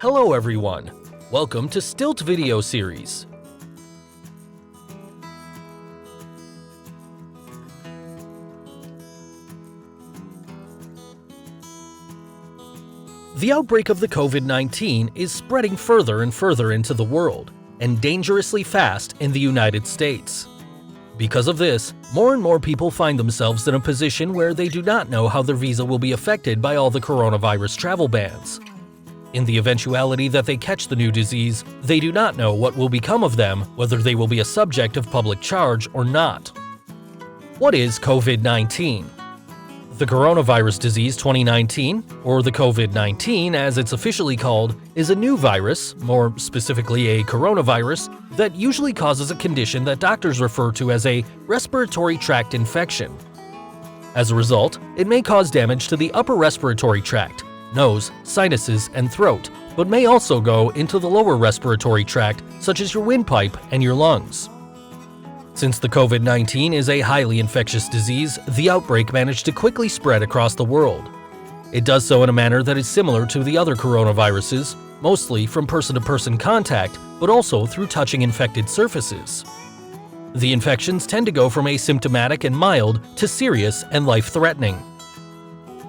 Hello everyone, welcome to Stilt video series. The outbreak of the COVID-19 is spreading further and further into the world, and dangerously fast in the United States. Because of this, more and more people find themselves in a position where they do not know how their visa will be affected by all the coronavirus travel bans. In the eventuality that they catch the new disease, they do not know what will become of them, whether they will be a subject of public charge or not. What is COVID-19? The coronavirus disease 2019, or the COVID-19 as it's officially called, is a new virus, more specifically a coronavirus, that usually causes a condition that doctors refer to as a respiratory tract infection. As a result, it may cause damage to the upper respiratory tract, nose, sinuses, and throat, but may also go into the lower respiratory tract, such as your windpipe and your lungs. Since the COVID-19 is a highly infectious disease, the outbreak managed to quickly spread across the world. It does so in a manner that is similar to the other coronaviruses, mostly from person-to-person contact, but also through touching infected surfaces. The infections tend to go from asymptomatic and mild to serious and life-threatening.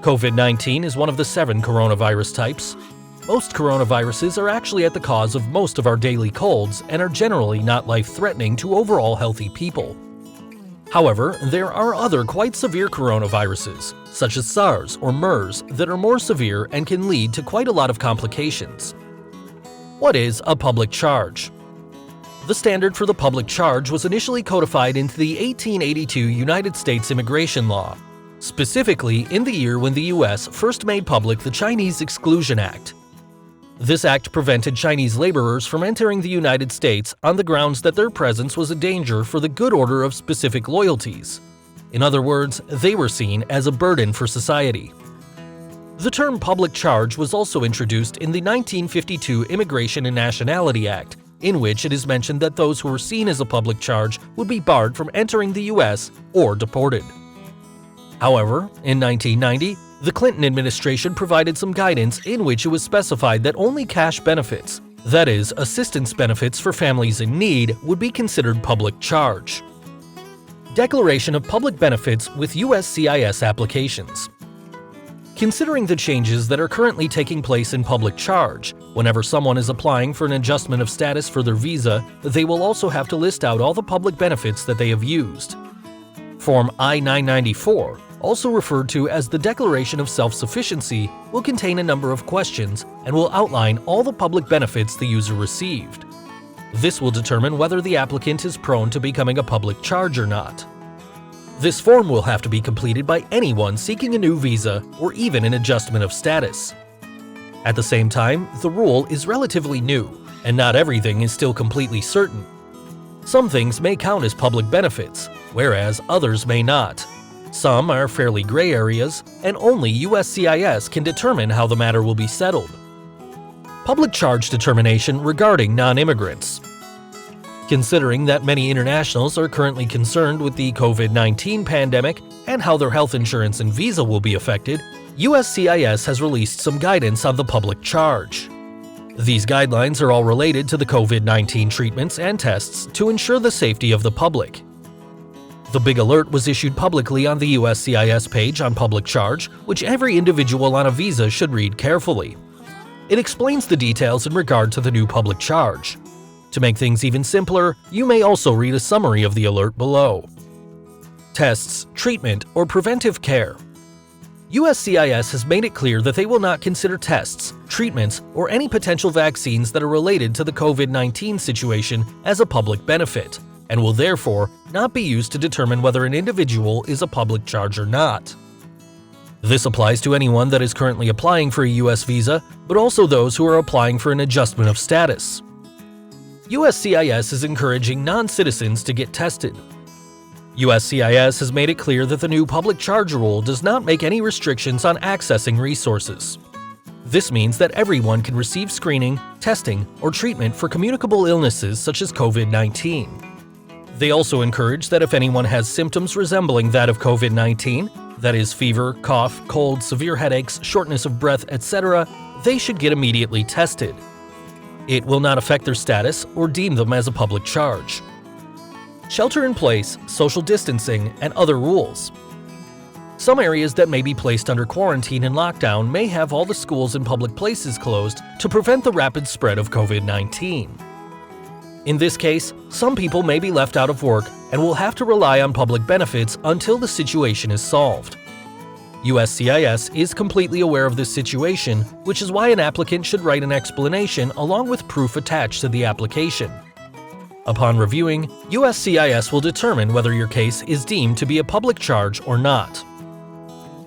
COVID-19 is one of the 7 coronavirus types. Most coronaviruses are actually at the cause of most of our daily colds and are generally not life-threatening to overall healthy people. However, there are other quite severe coronaviruses, such as SARS or MERS, that are more severe and can lead to quite a lot of complications. What is a public charge? The standard for the public charge was initially codified into the 1882 United States Immigration Law, specifically in the year when the U.S. first made public the Chinese Exclusion Act. This act prevented Chinese laborers from entering the United States on the grounds that their presence was a danger for the good order of specific loyalties. In other words, they were seen as a burden for society. The term public charge was also introduced in the 1952 Immigration and Nationality Act, in which it is mentioned that those who were seen as a public charge would be barred from entering the U.S. or deported. However, in 1990, the Clinton administration provided some guidance in which it was specified that only cash benefits, that is, assistance benefits for families in need, would be considered public charge. Declaration of public benefits with USCIS applications. Considering the changes that are currently taking place in public charge, whenever someone is applying for an adjustment of status for their visa, they will also have to list out all the public benefits that they have used. Form I-994, also referred to as the Declaration of Self-Sufficiency, will contain a number of questions and will outline all the public benefits the user received. This will determine whether the applicant is prone to becoming a public charge or not. This form will have to be completed by anyone seeking a new visa or even an adjustment of status. At the same time, the rule is relatively new, and not everything is still completely certain. Some things may count as public benefits, whereas others may not. Some are fairly gray areas, and only USCIS can determine how the matter will be settled. Public charge determination regarding non-immigrants. Considering that many internationals are currently concerned with the COVID-19 pandemic and how their health insurance and visa will be affected, USCIS has released some guidance on the public charge. These guidelines are all related to the COVID-19 treatments and tests to ensure the safety of the public. The big alert was issued publicly on the USCIS page on public charge, which every individual on a visa should read carefully. It explains the details in regard to the new public charge. To make things even simpler, you may also read a summary of the alert below. Tests, treatment, or preventive care. USCIS has made it clear that they will not consider tests, treatments, or any potential vaccines that are related to the COVID-19 situation as a public benefit, and will therefore not be used to determine whether an individual is a public charge or not. This applies to anyone that is currently applying for a U.S. visa, but also those who are applying for an adjustment of status. USCIS is encouraging non-citizens to get tested. USCIS has made it clear that the new public charge rule does not make any restrictions on accessing resources. This means that everyone can receive screening, testing, or treatment for communicable illnesses such as COVID-19. They also encourage that if anyone has symptoms resembling that of COVID-19, that is fever, cough, cold, severe headaches, shortness of breath, etc., they should get immediately tested. It will not affect their status or deem them as a public charge. Shelter in place, social distancing, and other rules. Some areas that may be placed under quarantine and lockdown may have all the schools and public places closed to prevent the rapid spread of COVID-19. In this case, some people may be left out of work and will have to rely on public benefits until the situation is solved. USCIS is completely aware of this situation, which is why an applicant should write an explanation along with proof attached to the application. Upon reviewing, USCIS will determine whether your case is deemed to be a public charge or not.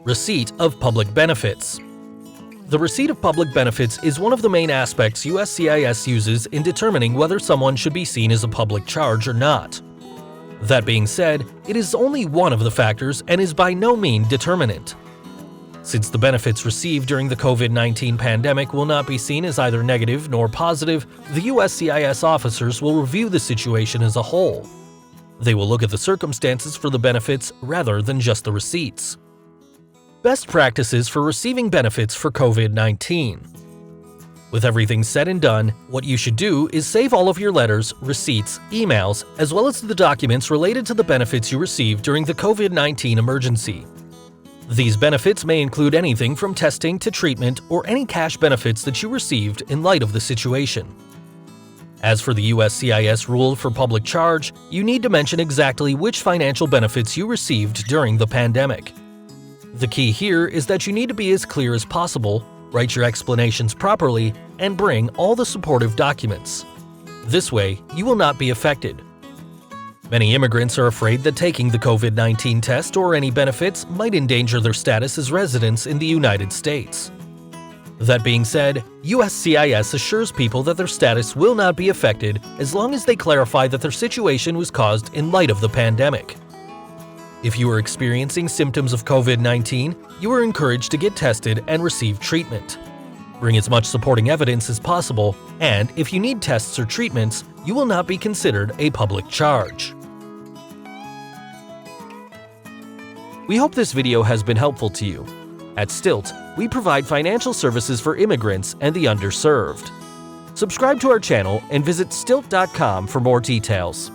Receipt of public benefits. The receipt of public benefits is one of the main aspects USCIS uses in determining whether someone should be seen as a public charge or not. That being said, it is only one of the factors and is by no means determinant. Since the benefits received during the COVID-19 pandemic will not be seen as either negative nor positive, the USCIS officers will review the situation as a whole. They will look at the circumstances for the benefits rather than just the receipts. Best practices for receiving benefits for COVID-19. With everything said and done, what you should do is save all of your letters, receipts, emails, as well as the documents related to the benefits you received during the COVID-19 emergency. These benefits may include anything from testing to treatment or any cash benefits that you received in light of the situation. As for the USCIS rule for public charge, you need to mention exactly which financial benefits you received during the pandemic. The key here is that you need to be as clear as possible, write your explanations properly, and bring all the supportive documents. This way, you will not be affected. Many immigrants are afraid that taking the COVID-19 test or any benefits might endanger their status as residents in the United States. That being said, USCIS assures people that their status will not be affected as long as they clarify that their situation was caused in light of the pandemic. If you are experiencing symptoms of COVID-19, you are encouraged to get tested and receive treatment. Bring as much supporting evidence as possible, and if you need tests or treatments, you will not be considered a public charge. We hope this video has been helpful to you. At Stilt, we provide financial services for immigrants and the underserved. Subscribe to our channel and visit stilt.com for more details.